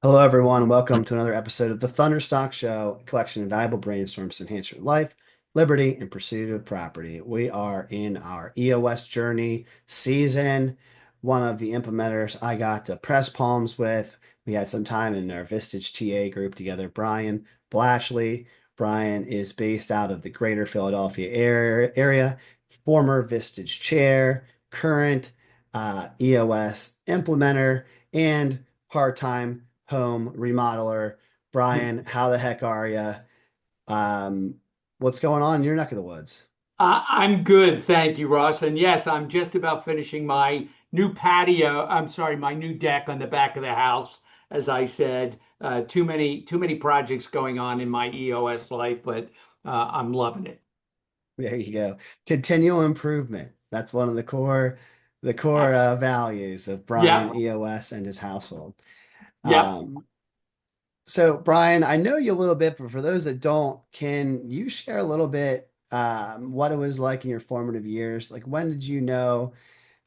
Hello, everyone. Welcome to another episode of the Thunderstock Show, a collection of valuable brainstorms to enhance your life, liberty, and pursuit of property. We are in our EOS journey season. One of the implementers I got to press palms with. We had some time in our Vistage TA group together, Brian Blatchley. Brian is based out of the greater Philadelphia area, former Vistage chair, current EOS implementer, and part-time home remodeler. Brian, how the heck are you? Um, what's going on in your neck of the woods? I'm good, thank you, Ross. And yes, I'm just about finishing my new patio. I'm sorry, my new deck on the back of the house. As I said, too many projects going on in my EOS life, but I'm loving it. There you go. Continual improvement. That's one of the core Abs- values of Brian Yeah, EOS and his household. yeah. Um, so Brian, I know you a little bit, but for those that don't, can you share a little bit what it was like in your formative years? Like when did you know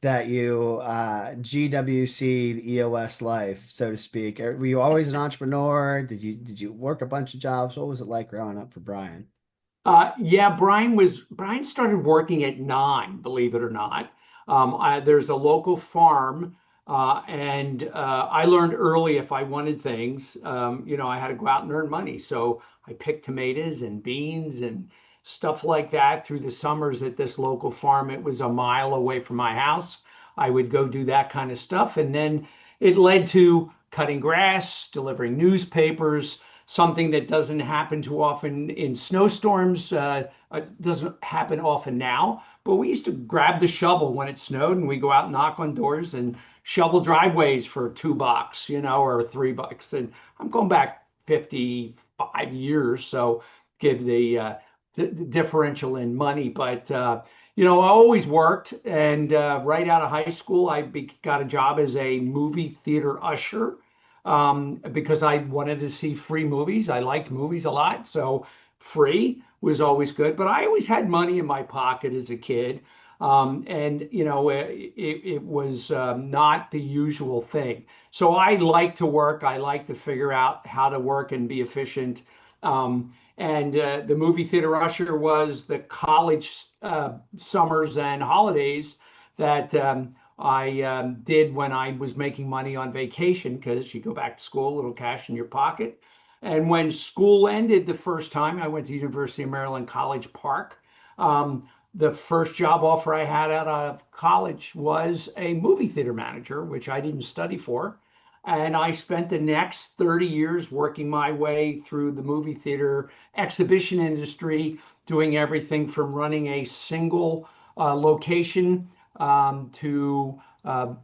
that you GWC the EOS life, so to speak? Were you always an entrepreneur? Did you work a bunch of jobs? What was it like growing up for Brian? Yeah, Brian started working at 9, believe it or not. There's a local farm, and I learned early if I wanted things, I had to go out and earn money. So I picked tomatoes and beans and stuff like that through the summers at this local farm. It was a mile away from my house. I would go do that kind of stuff, and then it led to cutting grass, delivering newspapers, something that doesn't happen too often in snowstorms. Doesn't happen often now, but we used to grab the shovel when it snowed and we go out and knock on doors and shovel driveways for $2, or $3. And I'm going back 55 years, so give the differential in money. But I always worked, and right out of high school, got a job as a movie theater usher because I wanted to see free movies. I liked movies a lot, so free was always good. But I always had money in my pocket as a kid, and it was not the usual thing. So I like to work. I like to figure out how to work and be efficient. And the movie theater usher was the college summers and holidays that I did when I was making money on vacation because you go back to school, a little cash in your pocket. And when school ended the first time, I went to University of Maryland College Park. The first job offer I had out of college was a movie theater manager, which I didn't study for. And I spent the next 30 years working my way through the movie theater exhibition industry, doing everything from running a single location to uh,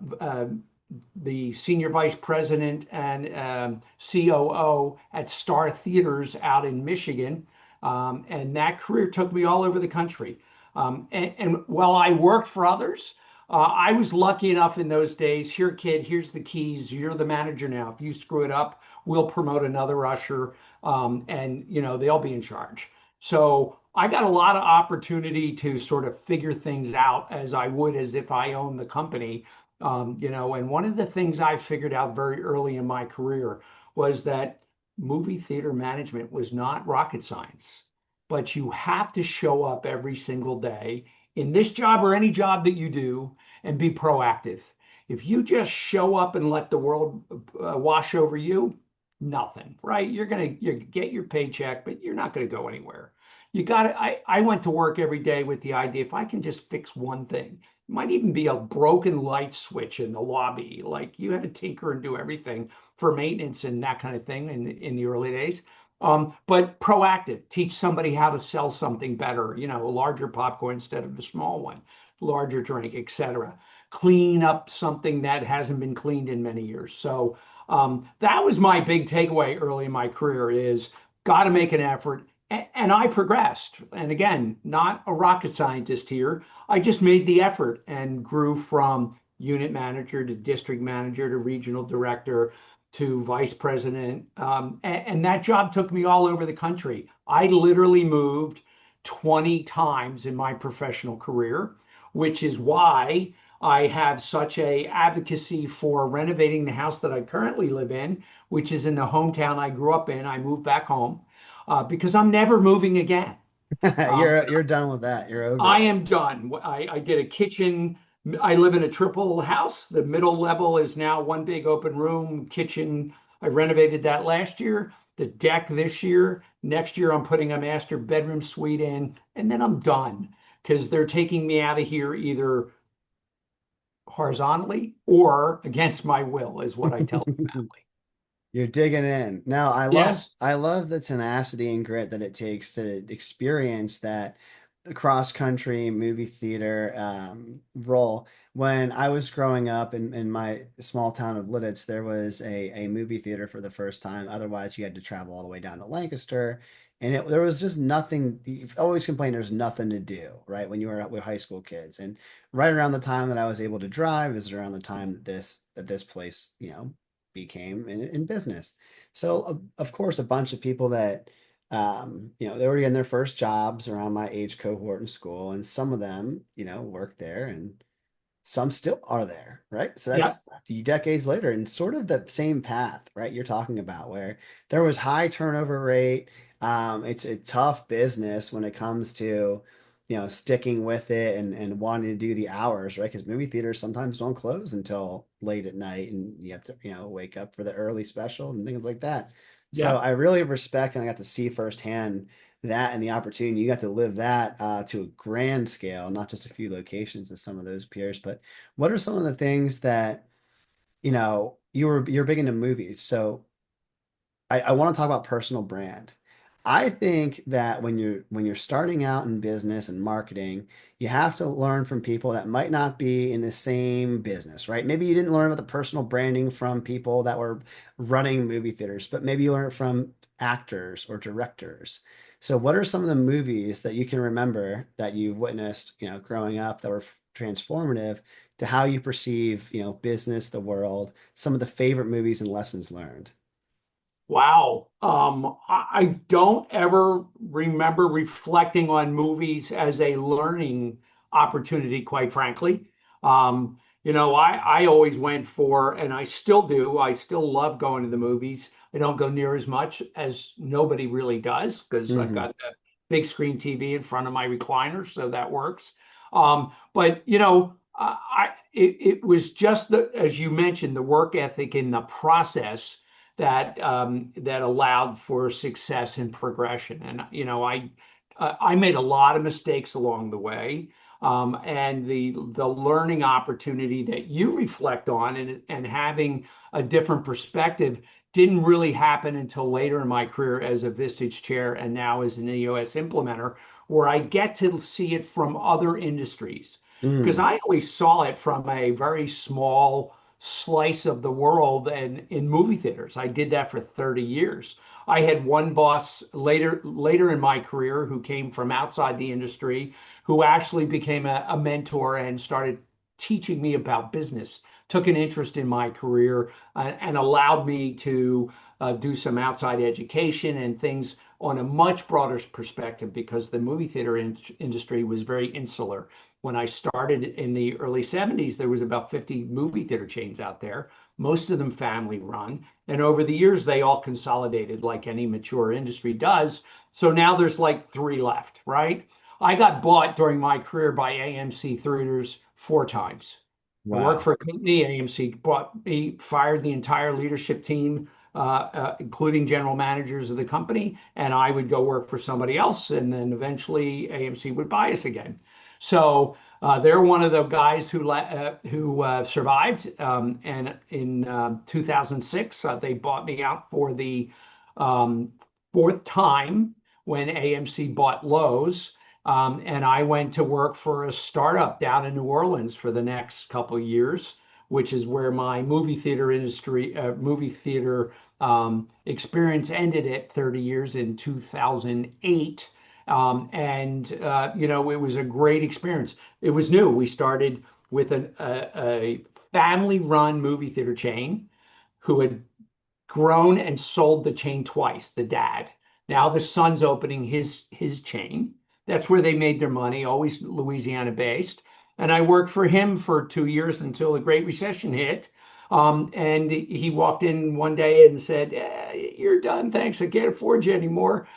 the senior vice president and COO at Star Theaters out in Michigan. And that career took me all over the country. And while I worked for others, I was lucky enough in those days. Here, kid, here's the keys. You're the manager now. If you screw it up, we'll promote another usher, and they'll be in charge. So I got a lot of opportunity to sort of figure things out as I would as if I owned the company. And one of the things I figured out very early in my career was that movie theater management was not rocket science, but you have to show up every single day in this job or any job that you do and be proactive. If you just show up and let the world wash over you, nothing, right? You get your paycheck, but you're not gonna go anywhere. You got to. I went to work every day with the idea if I can just fix one thing, it might even be a broken light switch in the lobby. Like you had to tinker and do everything for maintenance and that kind of thing in the early days. But proactive, teach somebody how to sell something better, a larger popcorn instead of the small one, larger drink, etc. Clean up something that hasn't been cleaned in many years. So that was my big takeaway early in my career is got to make an effort. And I progressed. And again, not a rocket scientist here. I just made the effort and grew from unit manager to district manager to regional director to vice president. And that job took me all over the country. I literally moved 20 times in my professional career, which is why I have such a advocacy for renovating the house that I currently live in, which is in the hometown I grew up in. I moved back home because I'm never moving again. Um, You're done with that. You're over I it. am done. I did a kitchen. I live in a triple house. The middle level is now one big open room kitchen. I renovated that last year. The deck this year. Next year, I'm putting a master bedroom suite in, and then I'm done because they're taking me out of here either horizontally or against my will, is what I tell the family. You're digging in. No, Yes. I love the tenacity and grit that it takes to experience that cross country movie theater role. When I was growing up in my small town of Lidditz, there was a movie theater for the first time. Otherwise, you had to travel all the way down to Lancaster. And there was just nothing. You've always complained there's nothing to do, right? When you were with high school kids. And right around the time that I was able to drive is around the time that this place, became in business. So of course, a bunch of people that they were in their first jobs around my age cohort in school, and some of them, worked there, and some still are there, right? So Yeah. that's decades later, and sort of the same path, right? You're talking about where there was high turnover rate. It's a tough business when it comes to, sticking with it and wanting to do the hours, right? Because movie theaters sometimes don't close until late at night, and you have to, wake up for the early special and things like that. So Yeah. I really respect, and I got to see firsthand that and the opportunity. You got to live that to a grand scale, not just a few locations as some of those peers. But what are some of the things that you're big into movies? So I want to talk about personal brand. I think that when you're starting out in business and marketing, you have to learn from people that might not be in the same business, right? Maybe you didn't learn about the personal branding from people that were running movie theaters, but maybe you learned it from actors or directors. So what are some of the movies that you can remember that you've witnessed, growing up that were transformative to how you perceive, business, the world, some of the favorite movies and lessons learned? Wow. I don't ever remember reflecting on movies as a learning opportunity, quite frankly. I always went for, and I still do, I still love going to the movies. I don't go near as much as nobody really does because I've Hmm. got the big screen TV in front of my recliner, so that works. But it was just as you mentioned, the work ethic in the process that allowed for success and progression. And I made a lot of mistakes along the way, and the learning opportunity that you reflect on and having a different perspective didn't really happen until later in my career as a Vistage chair and now as an EOS implementer, where I get to see it from other industries. Because Mm. I always saw it from a very small slice of the world and in movie theaters. I did that for 30 years. I had one boss later in my career who came from outside the industry, who actually became a mentor and started teaching me about business, took an interest in my career, and allowed me to do some outside education and things on a much broader perspective because the movie theater industry was very insular. When I started in the early 70s, there was about 50 movie theater chains out there, most of them family run. And over the years, they all consolidated like any mature industry does. So now there's like three left, right? I got bought during my career by AMC Theaters four times. I worked Wow. for a company, AMC bought me, fired the entire leadership team, including general managers of the company, and I would go work for somebody else. And then eventually AMC would buy us again. So they're one of the guys who survived. And in 2006, they bought me out for the um, fourth time when AMC bought Lowe's. And I went to work for a startup down in New Orleans for the next couple of years, which is where my movie theater experience ended at 30 years in 2008. It was a great experience. It was new. We started with a family-run movie theater chain who had grown and sold the chain twice, the dad. Now the son's opening his chain. That's where they made their money, always Louisiana based. And I worked for him for 2 years until the Great Recession hit. And he walked in one day and said, "You're done. Thanks. I can't afford you anymore.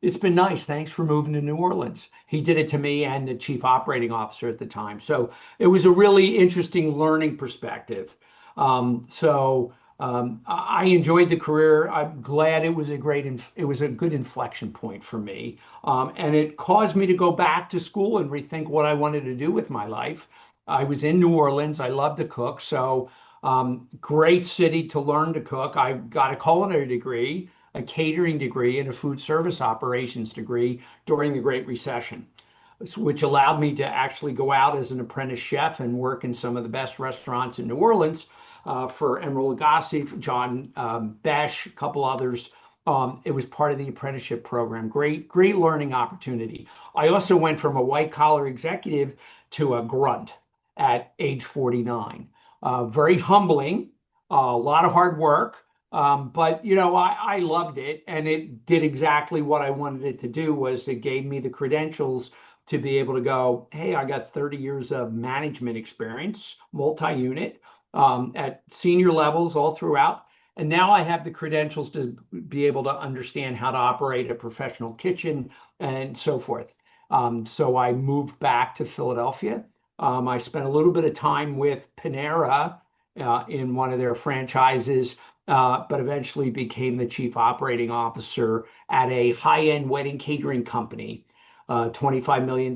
It's been nice. Thanks for moving to New Orleans." He did it to me and the chief operating officer at the time. So it was a really interesting learning perspective. I enjoyed the career. I'm glad it was it was a good inflection point for me. And it caused me to go back to school and rethink what I wanted to do with my life. I was in New Orleans. I love to cook. So, great city to learn to cook. I got a culinary degree, a catering degree, and a food service operations degree during the Great Recession, which allowed me to actually go out as an apprentice chef and work in some of the best restaurants in New Orleans, for Emeril Lagasse, for John Besh, a couple others. It was part of the apprenticeship program. Great, great learning opportunity. I also went from a white collar executive to a grunt at age 49. Very humbling, a lot of hard work. But I loved it, and it did exactly what I wanted it to do. Was it gave me the credentials to be able to go, hey, I got 30 years of management experience, multi-unit, at senior levels all throughout. And now I have the credentials to be able to understand how to operate a professional kitchen and so forth. So I moved back to Philadelphia. I spent a little bit of time with Panera in one of their franchises, but eventually became the chief operating officer at a high-end wedding catering company, $25 million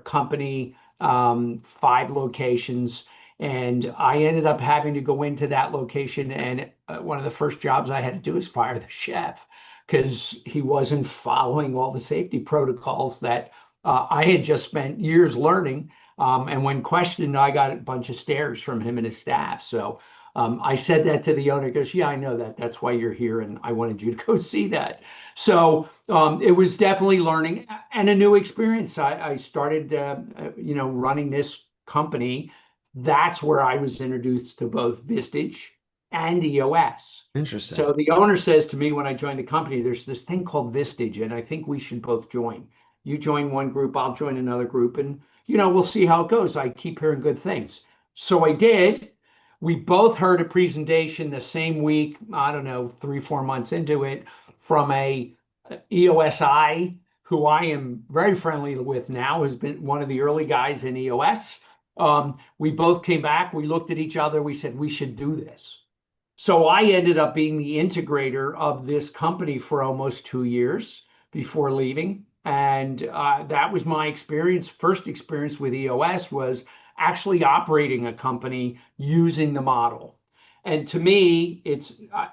company, 5 locations. And I ended up having to go into that location. And one of the first jobs I had to do is fire the chef because he wasn't following all the safety protocols that I had just spent years learning. And when questioned, I got a bunch of stares from him and his staff. So I said that to the owner. He goes, "Yeah, I know that. That's why you're here. And I wanted you to go see that." So it was definitely learning and a new experience. I started, running this company. That's where I was introduced to both Vistage and EOS. Interesting. So the owner says to me when I joined the company, there's this thing called Vistage, and I think we should both join. You join one group, I'll join another group, and we'll see how it goes. I keep hearing good things. So I did. We both heard a presentation the same week, I don't know, 3, 4 months into it, from a EOSI who I am very friendly with now, has been one of the early guys in EOS. We both came back, we looked at each other, we said, we should do this. So I ended up being the integrator of this company for almost 2 years before leaving. And that was my experience. First experience with EOS was actually operating a company using the model. And to me,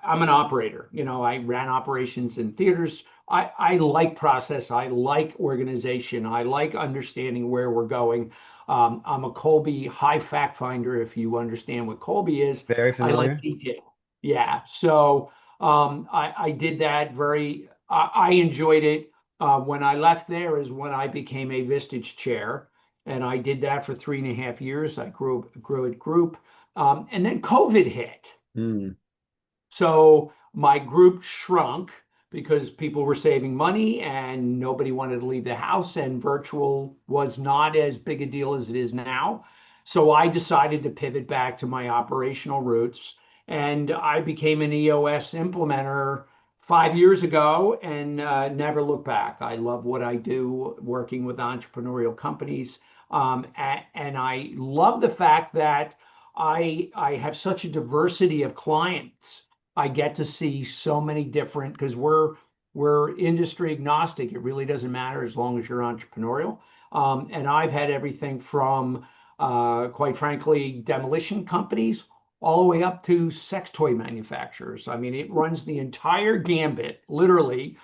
I'm an operator. I ran operations in theaters. I like process. I like organization. I like understanding where we're going. I'm a Colby high fact finder, if you understand what Colby is. Very I like familiar. detail. Yeah. So I did that I enjoyed it. When I left there is when I became a Vistage chair. And I did that for 3.5 years. I grew a group. And then COVID hit. Mm. So my group shrunk because people were saving money and nobody wanted to leave the house, and virtual was not as big a deal as it is now. So I decided to pivot back to my operational roots, and I became an EOS implementer 5 years ago and never looked back. I love what I do working with entrepreneurial companies. And I love the fact that I have such a diversity of clients. I get to see so many different because we're industry agnostic. It really doesn't matter as long as you're entrepreneurial. And I've had everything from, quite frankly, demolition companies all the way up to sex toy manufacturers. I mean, it runs the entire gambit, literally.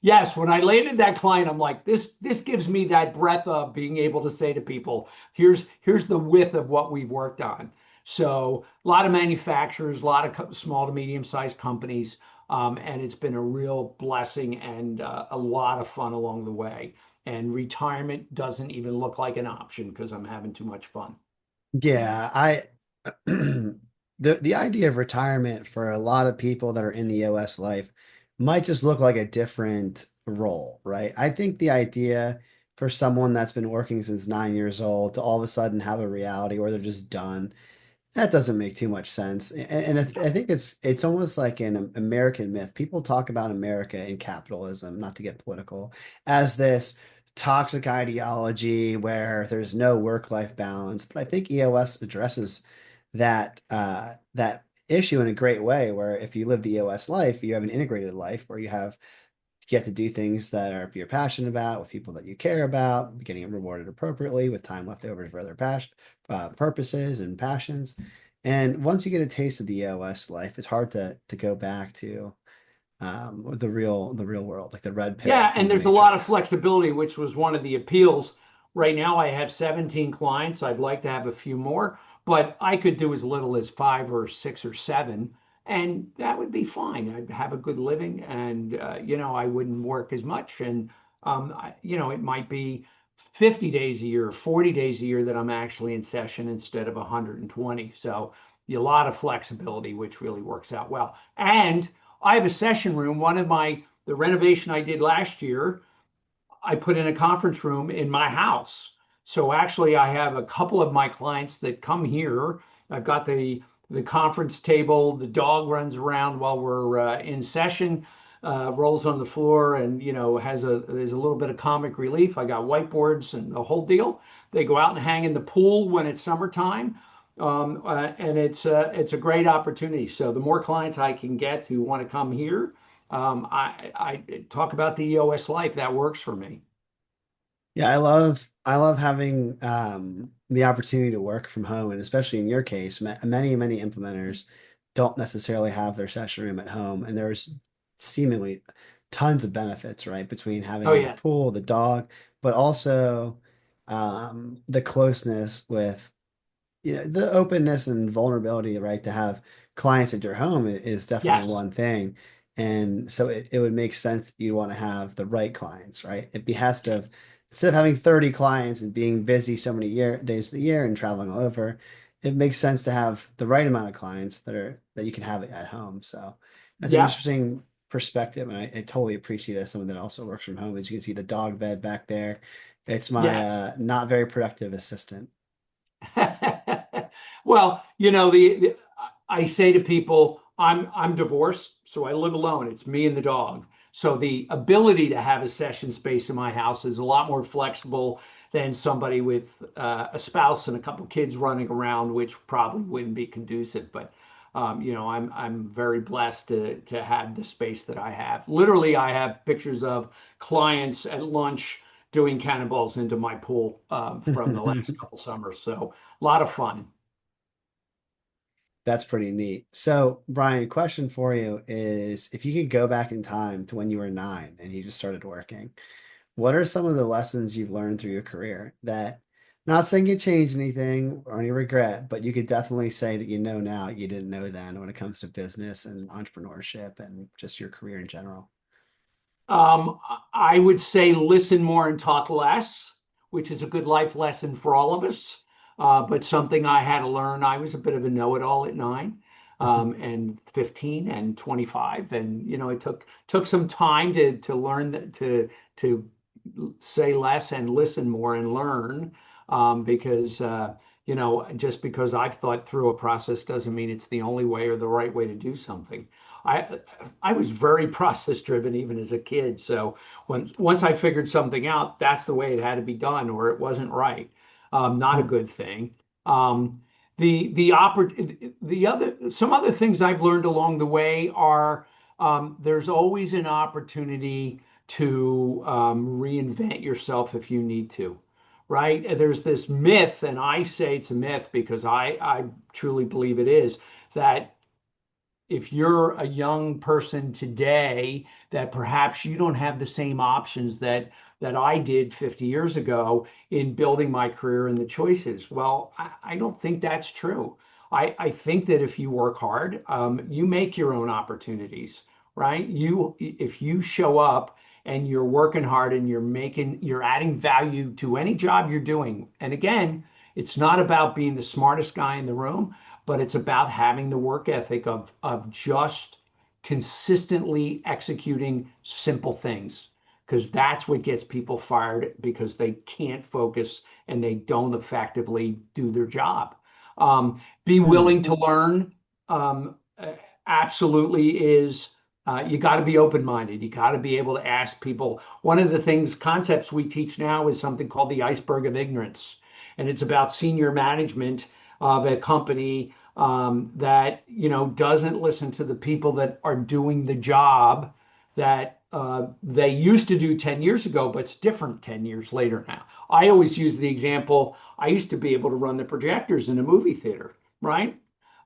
Yes, when I landed that client, I'm like, this gives me that breath of being able to say to people, here's the width of what we've worked on. So a lot of manufacturers, a lot of small to medium sized companies, and it's been a real blessing and a lot of fun along the way. And retirement doesn't even look like an option because I'm having too much fun. Yeah, I the idea of retirement for a lot of people that are in the EOS life might just look like a different role, right? I think the idea for someone that's been working since 9 years old to all of a sudden have a reality where they're just done. That doesn't make too much sense. And I think it's almost like an American myth. People talk about America and capitalism, not to get political, as this toxic ideology where there's no work-life balance. But I think EOS addresses that issue in a great way, where if you live the EOS life, you have an integrated life where you get to do things that are you're passionate about with people that you care about, getting rewarded appropriately with time left over for other purposes and passions. And once you get a taste of the EOS life, it's hard to go back to the real world, like the red pill Yeah, from and the there's a lot of Matrix. flexibility, which was one of the appeals. Right now, I have 17 clients. I'd like to have a few more, but I could do as little as 5 or 6 or 7, and that would be fine. I'd have a good living, and I wouldn't work as much. And it might be 50 days a year, 40 days a year that I'm actually in session instead of 120. So a lot of flexibility, which really works out well. And I have a session room. One of my the renovation I did last year, I put in a conference room in my house. So actually, I have a couple of my clients that come here. I've got the conference table. The dog runs around while we're in session, rolls on the floor, and there's a little bit of comic relief. I got whiteboards and the whole deal. They go out and hang in the pool when it's summertime. And it's a great opportunity. So the more clients I can get who want to come here, I talk about the EOS life. That works for me. Yeah, I love having the opportunity to work from home, and especially in your case, many implementers don't necessarily have their session room at home, and there's seemingly tons of benefits, right, between Oh having the yeah. pool, the dog, but also the closeness with the openness and vulnerability, right, to have clients at your home is definitely Yes. one thing. And so it would make sense that you want to have the right clients, right? It has to have, instead of having 30 clients and being busy so many days of the year and traveling all over, it makes sense to have the right amount of clients that you can have at home. So that's an Yeah. interesting perspective. And I totally appreciate that someone that also works from home. As you can see the dog bed back there. It's my Yes. not very productive assistant. Well, I say to people, I'm divorced, so I live alone. It's me and the dog. So the ability to have a session space in my house is a lot more flexible than somebody with a spouse and a couple kids running around, which probably wouldn't be conducive. But I'm very blessed to have the space that I have. Literally, I have pictures of clients at lunch doing cannonballs into my pool from the last couple summers. So a lot of fun. That's pretty neat. So, Brian, question for you is if you could go back in time to when you were 9 and you just started working, what are some of the lessons you've learned through your career that, not saying you changed anything or any regret, but you could definitely say that you know now you didn't know then when it comes to business and entrepreneurship and just your career in general? Um, I would say listen more and talk less, which is a good life lesson for all of us, but something I had to learn. I was a bit of a know-it-all at 9, and 15 and 25, and it took some time to learn that to say less and listen more and learn, because just because I've thought through a process doesn't mean it's the only way or the right way to do something. I I was very process driven even as a kid. So once I figured something out, that's the way it had to be done, or it wasn't right. Not a good thing. Um, the other some other things I've learned along the way are there's always an opportunity to reinvent yourself if you need to. Right? There's this myth, and I say it's a myth because I truly believe it is, that if you're a young person today, that perhaps you don't have the same options that I did 50 years ago in building my career and the choices. Well, I don't think that's true. I think that if you work hard, you make your own opportunities, right? If you show up and you're working hard and you're adding value to any job you're doing. And again, it's not about being the smartest guy in the room, but it's about having the work ethic of just consistently executing simple things. because that's what gets people fired because they can't focus and they don't effectively do their job. Be Hmm. willing to learn. Absolutely is. You got to be open-minded. You got to be able to ask people. One of the concepts we teach now is something called the iceberg of ignorance, and it's about senior management of a company that doesn't listen to the people that are doing the job that they used to do 10 years ago, but it's different 10 years later now. I always use the example, I used to be able to run the projectors in a movie theater, right?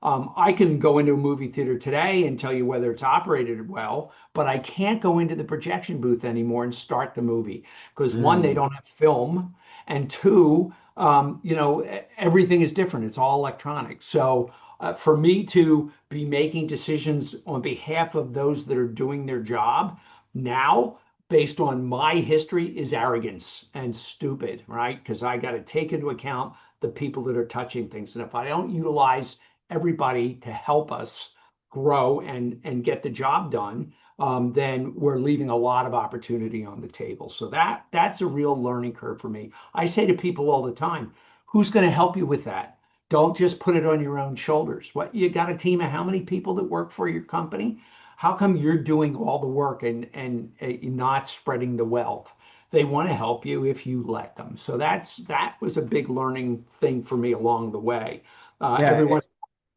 I can go into a movie theater today and tell you whether it's operated well, but I can't go into the projection booth anymore and start the movie because one, they Hmm. don't have film, and two, everything is different. It's all electronic. So for me to be making decisions on behalf of those that are doing their job now, based on my history, is arrogance and stupid, right? Because I got to take into account the people that are touching things. And if I don't utilize everybody to help us grow and get the job done, then we're leaving a lot of opportunity on the table. So that's a real learning curve for me. I say to people all the time, who's going to help you with that? Don't just put it on your own shoulders. What, you got a team of how many people that work for your company? How come you're doing all the work and not spreading the wealth? They want to help you if you let them. So that was a big learning thing for me along the way. Yeah, Everyone,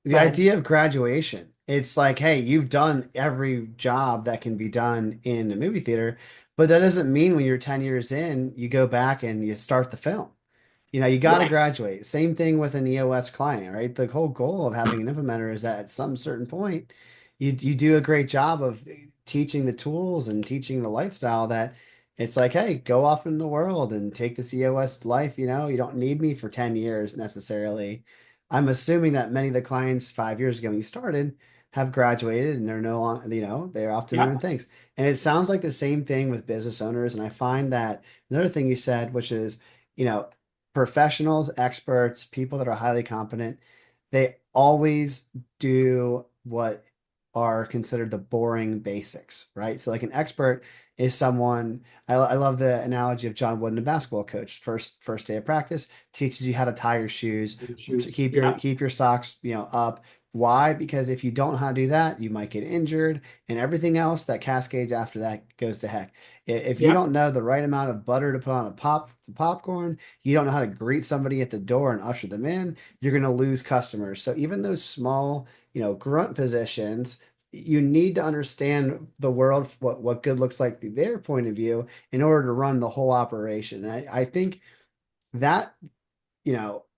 the go ahead. idea of graduation. It's like, hey, you've done every job that can be done in a movie theater, but that doesn't mean when you're 10 years in, you go back and you start the film. You got to Right. graduate. Same thing with an EOS client, right? The whole goal of having an implementer is that at some certain point, you do a great job of teaching the tools and teaching the lifestyle that it's like, hey, go off in the world and take this EOS life. You don't need me for 10 years necessarily. I'm assuming that many of the clients 5 years ago when you started have graduated and they're no longer, they're off to Yeah. different things. And it sounds like the same thing with business owners. And I find that another thing you said, which is, you know, professionals, experts, people that are highly competent, they always do what are considered the boring basics, right? So, like an expert is someone. I love the analogy of John Wooden, a basketball coach. First day of practice teaches you how to tie your shoes, to Shoes. Yeah. keep your socks, up. Why? Because if you don't know how to do that, you might get injured, and everything else that cascades after that goes to heck. If you Yeah. don't know the right amount of butter to put on a popcorn, you don't know how to greet somebody at the door and usher them in, you're going to lose customers. So even those small, grunt positions, you need to understand the world, what good looks like through their point of view in order to run the whole operation. And I think that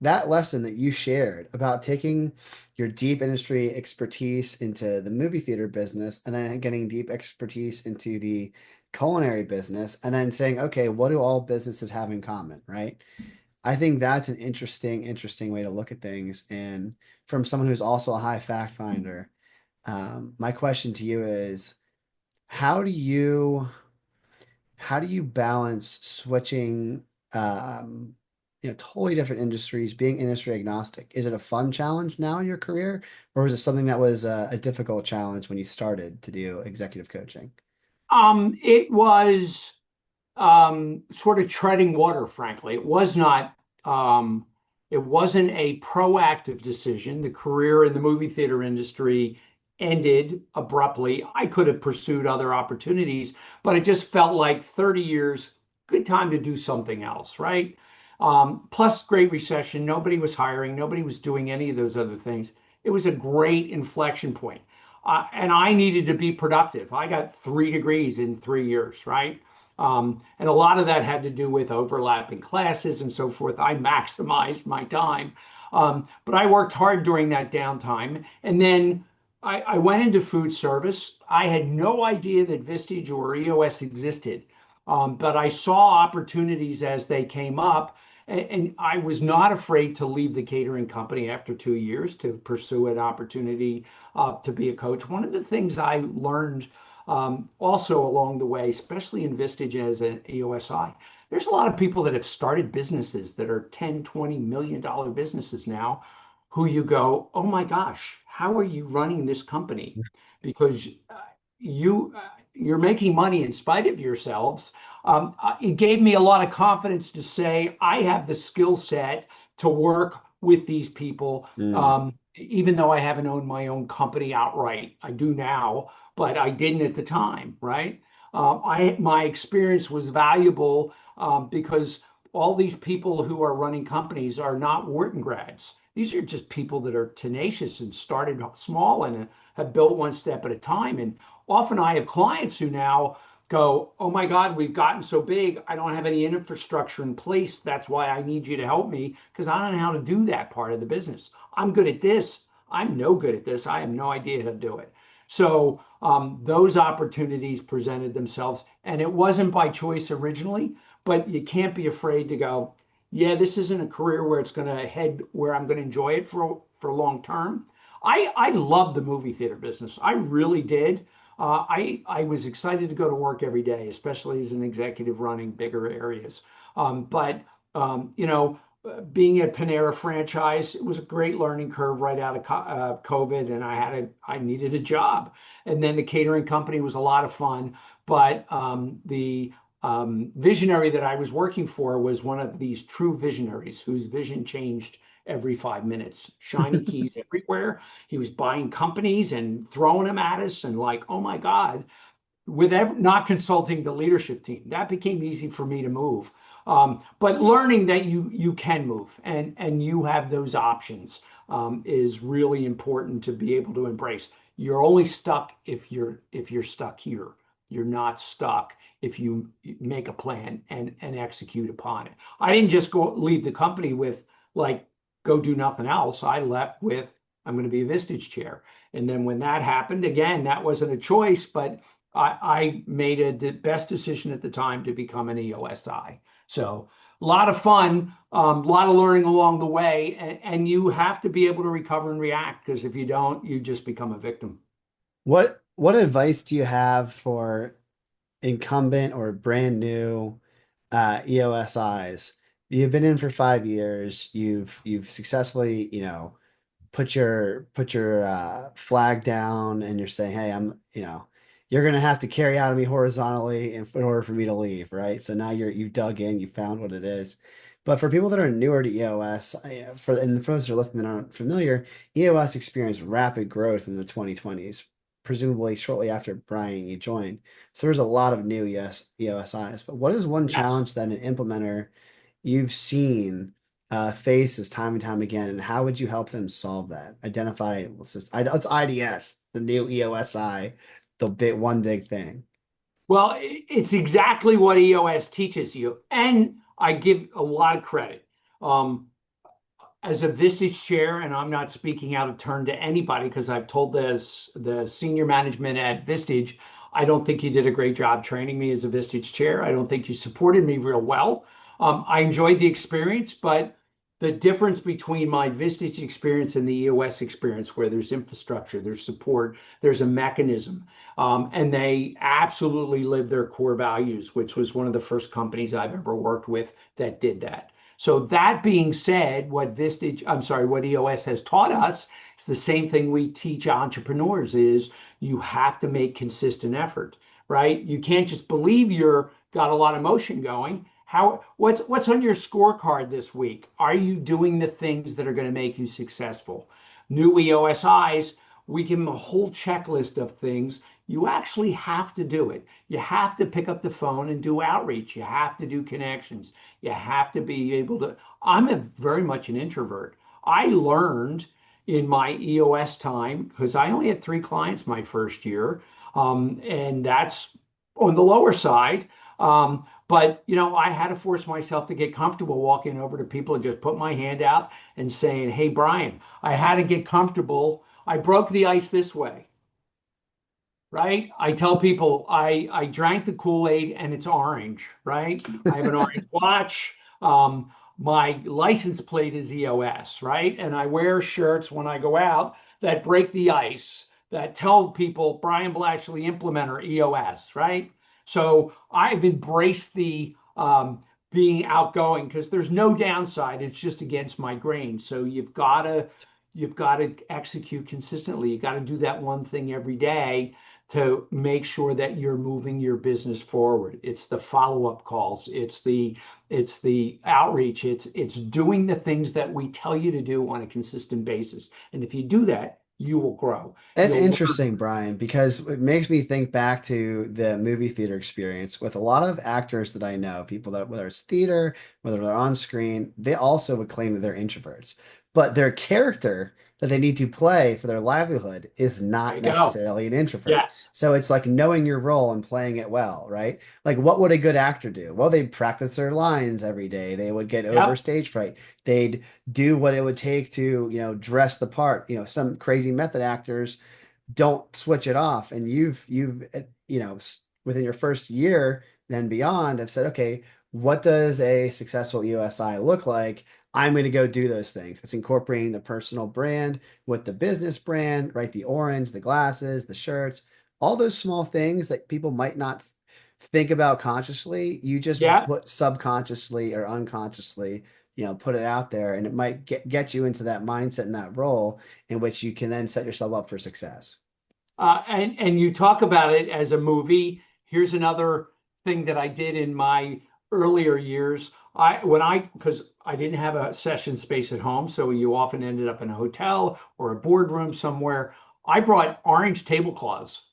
that lesson that you shared about taking your deep industry expertise into the movie theater business and then getting deep expertise into the culinary business and then saying, okay, what do all businesses have in common, right? I think that's an interesting way to look at things. And from someone who's also a high fact finder, my question to you is, how do you how do you balance switching, totally different industries, being industry agnostic? Is it a fun challenge now in your career, or is it something that was a difficult challenge when you started to do executive coaching? It was sort of treading water, frankly. Um, it wasn't a proactive decision. The career in the movie theater industry ended abruptly. I could have pursued other opportunities, but it just felt like 30 years, good time to do something else, right? Plus, Great Recession, nobody was hiring, nobody was doing any of those other things. It was a great inflection point. And I needed to be productive. I got 3 degrees in 3 years, right? And a lot of that had to do with overlapping classes and so forth. I maximized my time. But I worked hard during that downtime. And then I went into food service. I had no idea that Vistage or EOS existed, but I saw opportunities as they came up. And I was not afraid to leave the catering company after 2 years to pursue an opportunity to be a coach. One of the things I learned also along the way, especially in Vistage as an EOSI, there's a lot of people that have started businesses that are 10, $20 million businesses now who you go, oh my gosh, how are you running this company? Because you you're making money in spite of yourselves. It gave me a lot of confidence to say I have the skill set to work with these people. Mm. Even though I haven't owned my own company outright, I do now, but I didn't at the time, right? My experience was valuable because all these people who are running companies are not Wharton grads. These are just people that are tenacious and started small and have built one step at a time. And often I have clients who now go, "Oh my God, we've gotten so big. I don't have any infrastructure in place. That's why I need you to help me because I don't know how to do that part of the business. I'm good at this. I'm no good at this. I have no idea how to do it." So those opportunities presented themselves, and it wasn't by choice originally, but you can't be afraid to go, yeah, this isn't a career where it's going to head where I'm going to enjoy it for long term. I love the movie theater business. I really did. I was excited to go to work every day, especially as an executive running bigger areas. But you know, being at Panera franchise, it was a great learning curve right out of COVID, and I needed a job. And then the catering company was a lot of fun, but the visionary that I was working for was one of these true visionaries whose vision changed every 5 minutes. Shiny keys everywhere. He was buying companies and throwing them at us, and like, oh my God, with not consulting the leadership team. That became easy for me to move. But learning that you can move and you have those options is really important to be able to embrace. You're only stuck if you're stuck here. You're not stuck if you make a plan and execute upon it. I didn't just go leave the company with like go do nothing else. I left with I'm going to be a Vistage chair. And then when that happened, again, that wasn't a choice, but I made the best decision at the time to become an EOSI. So a lot of fun, a lot of learning along the way, and you have to be able to recover and react because if you don't, you just become a victim. What advice do you have for incumbent or brand new EOSIs? You've been in for 5 years. You've successfully, put your flag down and you're saying, hey, you're gonna have to carry out of me horizontally in order for me to leave, right? So now you've dug in, you found what it is. But for people that are newer to EOS, for those who are listening that aren't familiar, EOS experienced rapid growth in the 2020s, presumably shortly after Brian you joined. So there's a lot of new EOSIs. But what is one Yes. challenge that an implementer you've seen faces time and time again, and how would you help them solve that? Identify, let's IDS, the new EOSI, one big thing. Well, it's exactly what EOS teaches you, and I give a lot of credit. Um, as a Vistage chair, and I'm not speaking out of turn to anybody because I've told the senior management at Vistage, I don't think you did a great job training me as a Vistage chair. I don't think you supported me real well. I enjoyed the experience, but the difference between my Vistage experience and the EOS experience, where there's infrastructure, there's support, there's a mechanism, and they absolutely live their core values, which was one of the first companies I've ever worked with that did that. So that being said, what EOS has taught us is the same thing we teach entrepreneurs is you have to make consistent effort, right? You can't just believe you're got a lot of motion going. What's on your scorecard this week? Are you doing the things that are going to make you successful? New EOSIs, we give them a whole checklist of things. You actually have to do it. You have to pick up the phone and do outreach. You have to do connections. You have to be able to. Very much an introvert. I learned in my EOS time because I only had 3 clients my first year, and that's on the lower side. But I had to force myself to get comfortable walking over to people and just put my hand out and saying, "Hey, Brian, I had to get comfortable. I broke the ice this way." Right? I tell people I drank the Kool-Aid and it's orange, right? I have an orange watch. My license plate is EOS, right? And I wear shirts when I go out that break the ice, that tell people Brian Blatchley implementer EOS, right? So I've embraced the being outgoing because there's no downside. It's just against my grain. So you've got to execute consistently. You got to do that one thing every day to make sure that you're moving your business forward. It's the follow-up calls, it's the outreach, it's doing the things that we tell you to do on a consistent basis. And if you do that, you will grow. That's You'll learn. interesting, Brian, because it makes me think back to the movie theater experience with a lot of actors that I know, people that, whether it's theater, whether they're on screen, they also would claim that they're introverts. But their character that they need to play for their livelihood is There not you go. necessarily an introvert. Yes. So it's like knowing your role and playing it well, right? Like, what would a good actor do? Well, they'd practice their lines every day. They would get over Yep. stage fright. They'd do what it would take to, dress the part. Some crazy method actors don't switch it off. And you've within your first year then beyond have said, okay, what does a successful EOSI look like? I'm going to go do those things. It's incorporating the personal brand with the business brand, right? The orange, the glasses, the shirts, all those small things that people might not think about consciously. You just Yeah. put subconsciously or unconsciously, put it out there, and it might get you into that mindset and that role in which you can then set yourself up for success. And you talk about it as a movie. Here's another thing that I did in my earlier years. Because I didn't have a session space at home, so you often ended up in a hotel or a boardroom somewhere. I brought orange tablecloths.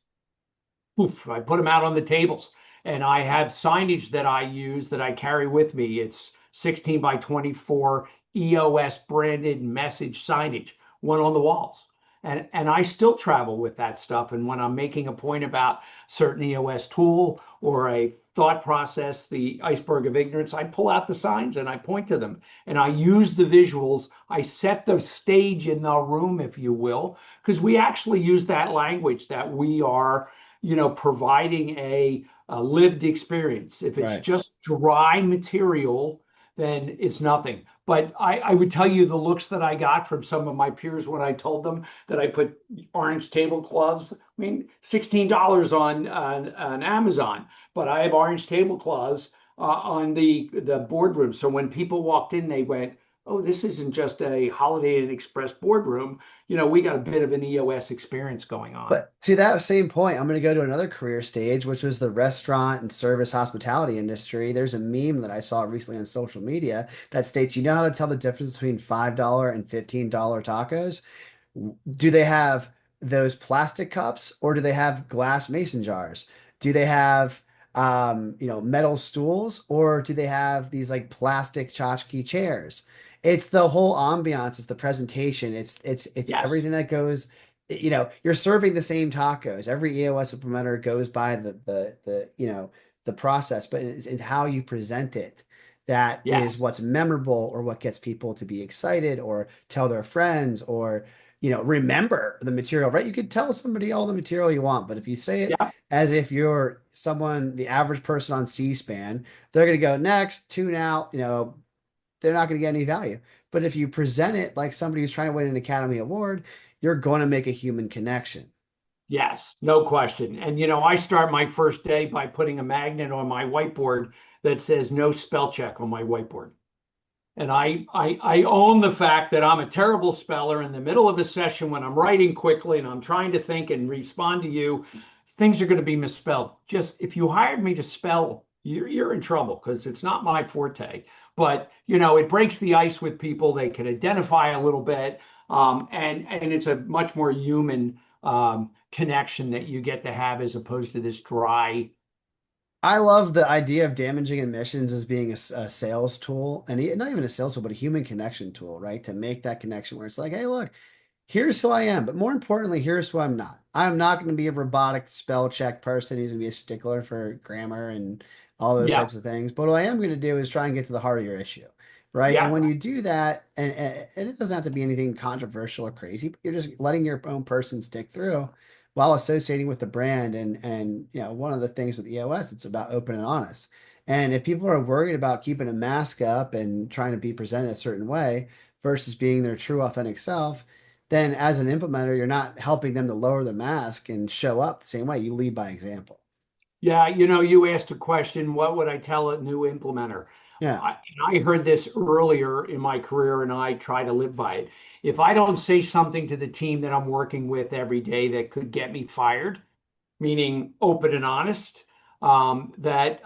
Oof, I put them out on the tables, and I have signage that I use that I carry with me. It's 16 by 24 EOS branded message signage, one on the walls. And I still travel with that stuff. And when I'm making a point about certain EOS tool or a thought process, the iceberg of ignorance, I pull out the signs and I point to them and I use the visuals. I set the stage in the room, if you will, because we actually use that language that we are, providing a lived experience. If it's Right. just dry material, then it's nothing. But I would tell you the looks that I got from some of my peers when I told them that I put orange tablecloths. I mean, $16 on Amazon, but I have orange tablecloths on the boardroom. So when people walked in, they went, "Oh, this isn't just a Holiday Inn Express boardroom. We got a bit of an EOS experience going on." But to that same point, I'm going to go to another career stage, which was the restaurant and service hospitality industry. There's a meme that I saw recently on social media that states, you know how to tell the difference between $5 and $15 tacos? Do they have those plastic cups or do they have glass mason jars? Do they have metal stools or do they have these like plastic tchotchke chairs? It's the whole ambiance, it's the presentation, it's Yes. everything that goes, you're serving the same tacos. Every EOS implementer goes by the process, but it's how you present it that Yeah. is what's memorable or what gets people to be excited or tell their friends or remember the material, right? You could tell somebody all the material you want, but if you say it Yeah. as if you're someone, the average person on C-SPAN, they're going to go next, tune out, they're not going to get any value. But if you present it like somebody who's trying to win an Academy Award, you're going to make a human connection. Yes, no question. And I start my first day by putting a magnet on my whiteboard that says no spell check on my whiteboard. And I own the fact that I'm a terrible speller in the middle of a session when I'm writing quickly and I'm trying to think and respond to you. Things are going to be misspelled. Just if you hired me to spell, you're in trouble because it's not my forte. But it breaks the ice with people. They can identify a little bit, and it's a much more human connection that you get to have as opposed to this dry. I love the idea of damaging admissions as being a sales tool and not even a sales tool, but a human connection tool, right? To make that connection where it's like, hey, look, here's who I am, but more importantly, here's who I'm not. I'm not going to be a robotic spell check person who's going to be a stickler for grammar and all those Yeah, types of things. But what I am going to do is try and get to the heart of your issue, right? And yeah, when you do that, and it doesn't have to be anything controversial or crazy, but you're just letting your own person stick through while associating with the brand. And one of the things with EOS, it's about open and honest. And if people are worried about keeping a mask up and trying to be presented a certain way versus being their true authentic self, then as an implementer, you're not helping them to lower the mask and show up the same way. You lead by example. yeah. You asked a question, what would I tell a new implementer? Yeah. I heard this earlier in my career and I try to live by it. If I don't say something to the team that I'm working with every day that could get me fired, meaning open and honest. That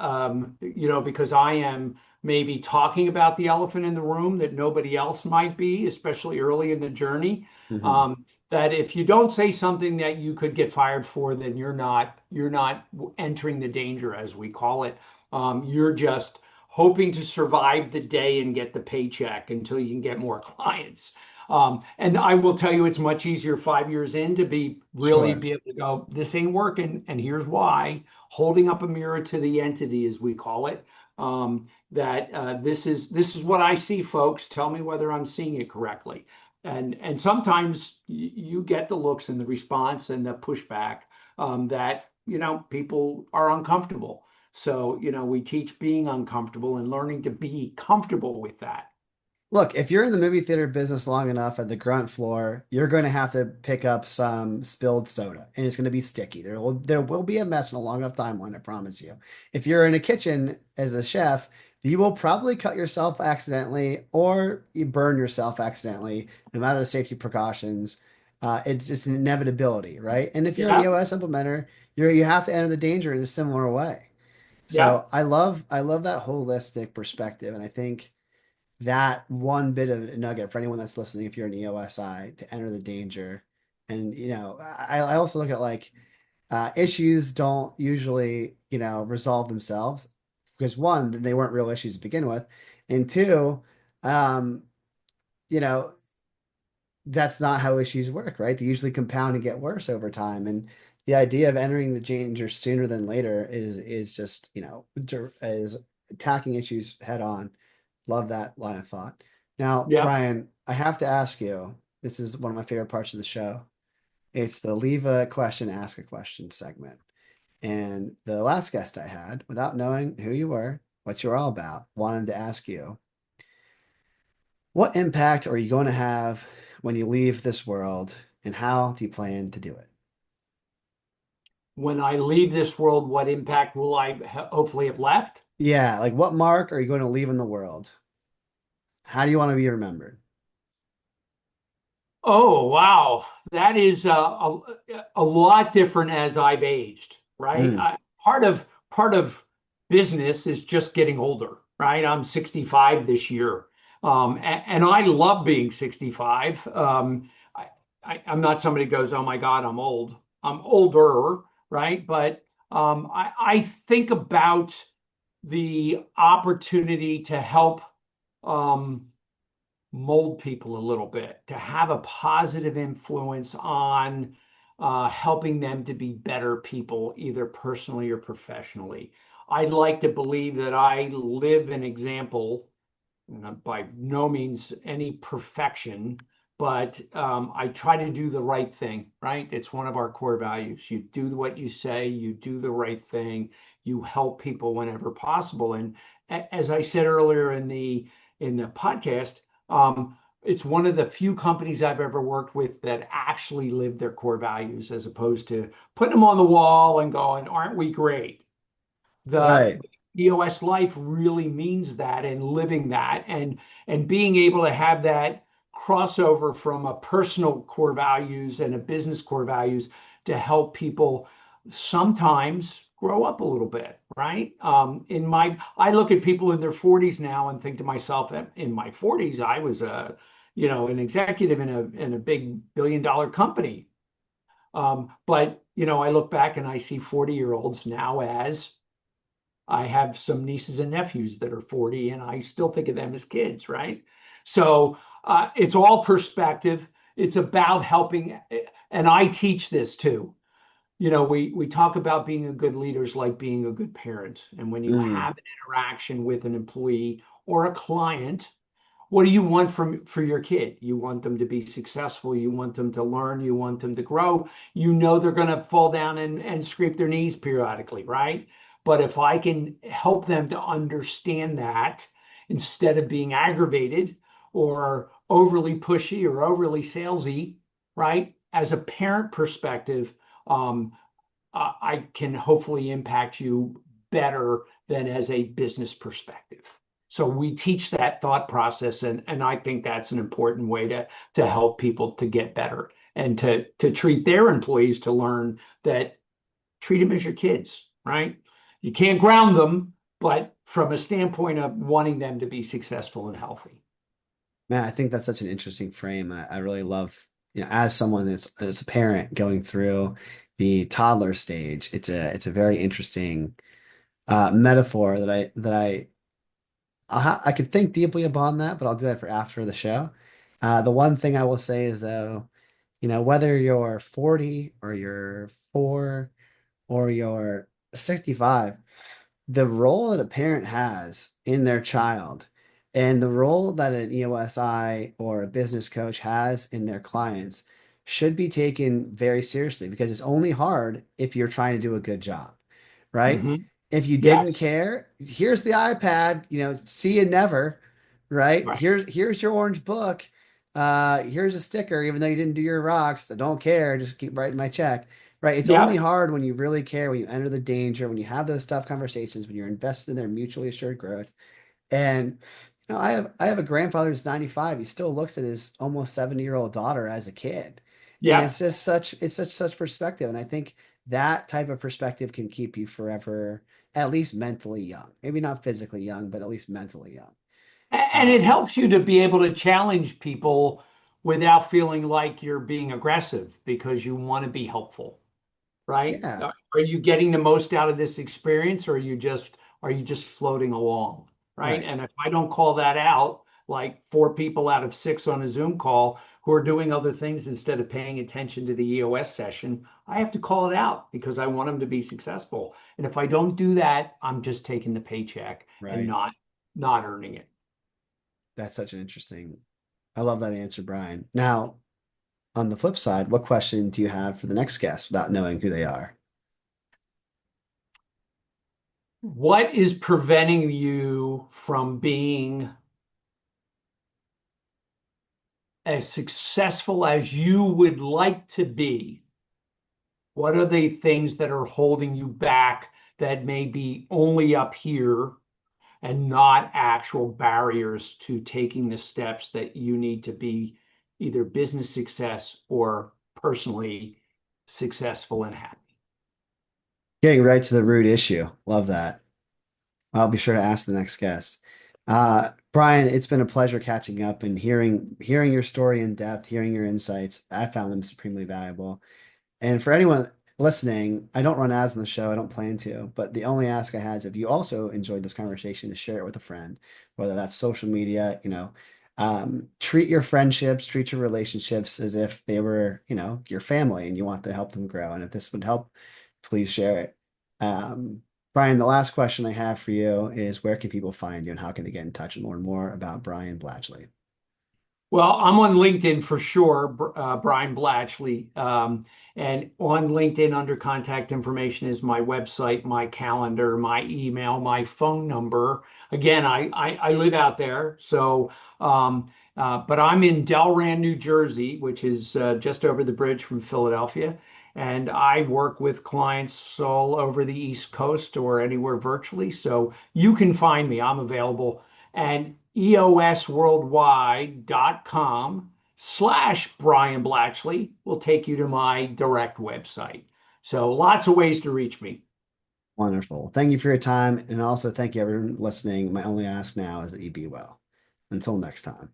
because I am maybe talking about the elephant in the room that nobody else might be, especially early in the journey. Hmm. That if you don't say something that you could get fired for, then you're not entering the danger, as we call it. You're just hoping to survive the day and get the paycheck until you can get more clients. And I will tell you, it's much easier 5 years in to be really Sure. be able to go, this ain't working, and here's why. Holding up a mirror to the entity, as we call it. That this is what I see, folks. Tell me whether I'm seeing it correctly. And sometimes you get the looks and the response and the pushback that people are uncomfortable. So we teach being uncomfortable and learning to be comfortable with that. Look, if you're in the movie theater business long enough at the grunt floor, you're going to have to pick up some spilled soda and it's going to be sticky. There will be a mess in a long enough timeline, I promise you. If you're in a kitchen as a chef, you will probably cut yourself accidentally or you burn yourself accidentally, no matter the safety precautions. It's just an inevitability, right? And if you're an Yeah, EOS implementer, you have to enter the danger in a similar way. yeah, So I love that holistic perspective, and I think that one bit of a nugget for anyone that's listening, if you're an EOSI, to enter the danger. And I also look at like issues don't usually resolve themselves because one, they weren't real issues to begin with, and two, um, you know that's not how issues work, right? They usually compound and get worse over time. And the idea of entering the danger sooner than later is just is attacking issues head on. Love that line of thought. Now, yeah. Brian, I have to ask you, this is one of my favorite parts of the show. It's the leave a question, ask a question segment. And the last guest I had, without knowing who you were, what you're all about, wanted to ask you, what impact are you going to have when you leave this world, and how do you plan to do it? When I leave this world, what impact will I hopefully have left? Yeah, like what mark are you going to leave in the world? How do you want to be remembered? Oh, wow. That is a lot different as I've aged, right? Mm, Part of business is just getting older, right? I'm 65 this year. And I love being 65. I'm not somebody who goes, oh my God, I'm old. I'm older, right? But I think about the opportunity to help um, mold people a little bit, to have a positive influence on helping them to be better people, either personally or professionally. I'd like to believe that I live an example, by no means any perfection, but I try to do the right thing, right? It's one of our core values. You do what you say, you do the right thing, you help people whenever possible. And as I said earlier in the podcast, it's one of the few companies I've ever worked with that actually live their core values as opposed to putting them on the wall and going, aren't we great? The right. EOS life really means that, and living that, and being able to have that crossover from a personal core values and a business core values to help people sometimes grow up a little bit, right? I look at people in their 40s now and think to myself, in my 40s, I was an executive in a big billion-dollar company. But I look back and I see 40-year-olds now as I have some nieces and nephews that are 40, and I still think of them as kids, right? So it's all perspective. It's about helping, and I teach this too. We talk about being a good leader is like being a good parent. And when you Mm, have an interaction with an employee or a client, what do you want for your kid? You want them to be successful. You want them to learn. You want them to grow. You know they're going to fall down and scrape their knees periodically, right? But if I can help them to understand that instead of being aggravated or overly pushy or overly salesy, right? As a parent perspective, um, I can hopefully impact you better than as a business perspective. So we teach that thought process, and I think that's an important way to help people to get better and to treat their employees to learn that treat them as your kids, right? You can't ground them, but from a standpoint of wanting them to be successful and healthy. Man, I think that's such an interesting frame. I really love, as someone as a parent going through the toddler stage, it's a very interesting metaphor I could think deeply upon that, but I'll do that for after the show. The one thing I will say is though, whether you're 40 or you're 4 or you're 65, the role that a parent has in their child and the role that an EOSI or a business coach has in their clients should be taken very seriously because it's only hard if you're trying to do a good job, right? Mhm. If you didn't Yes. care, here's the iPad, see you never, right? Right. Here's your orange book. Here's a sticker, even though you didn't do your rocks. I don't care. Just keep writing my check. Right. It's only Yep. hard when you really care, when you enter the danger, when you have those tough conversations, when you're invested in their mutually assured growth. And I have a grandfather who's 95. He still looks at his almost 70-year-old daughter as a kid. And Yep. it's such perspective. And I think that type of perspective can keep you forever, at least mentally young. Maybe not physically young, but at least mentally young. And it Um, helps you to be able to challenge people without feeling like you're being aggressive because you want to be helpful, right? yeah, Are you getting the most out of this experience, or are you just floating along, right? right. And if I don't call that out, like 4 people out of 6 on a Zoom call who are doing other things instead of paying attention to the EOS session, I have to call it out because I want them to be successful. And if I don't do that, I'm just taking the paycheck and Right. not earning it. That's such an interesting. I love that answer, Brian. Now, on the flip side, what question do you have for the next guest without knowing who they are? What is preventing you from being as successful as you would like to be? What are the things that are holding you back that may be only up here and not actual barriers to taking the steps that you need to be either business success or personally successful and happy? Getting right to the root issue. Love that. I'll be sure to ask the next guest. Brian, it's been a pleasure catching up and hearing your story in depth, hearing your insights. I found them supremely valuable. And for anyone listening, I don't run ads on the show. I don't plan to, but the only ask I had is if you also enjoyed this conversation to share it with a friend, whether that's social media, treat your friendships, treat your relationships as if they were, your family and you want to help them grow. And if this would help, please share it. Um, Brian, the last question I have for you is where can people find you and how can they get in touch and learn more about Brian Blatchley? Well, I'm on LinkedIn for sure, Brian Blatchley. And on LinkedIn, under contact information is my website, my calendar, my email, my phone number. Again, I live out there. But I'm in Delran, New Jersey, which is just over the bridge from Philadelphia. And I work with clients all over the East Coast or anywhere virtually. So you can find me. I'm available. And eosworldwide.com/Brian Blatchley will take you to my direct website. So lots of ways to reach me. Wonderful. Thank you for your time. And also thank you everyone listening. My only ask now is that you be well. Until next time.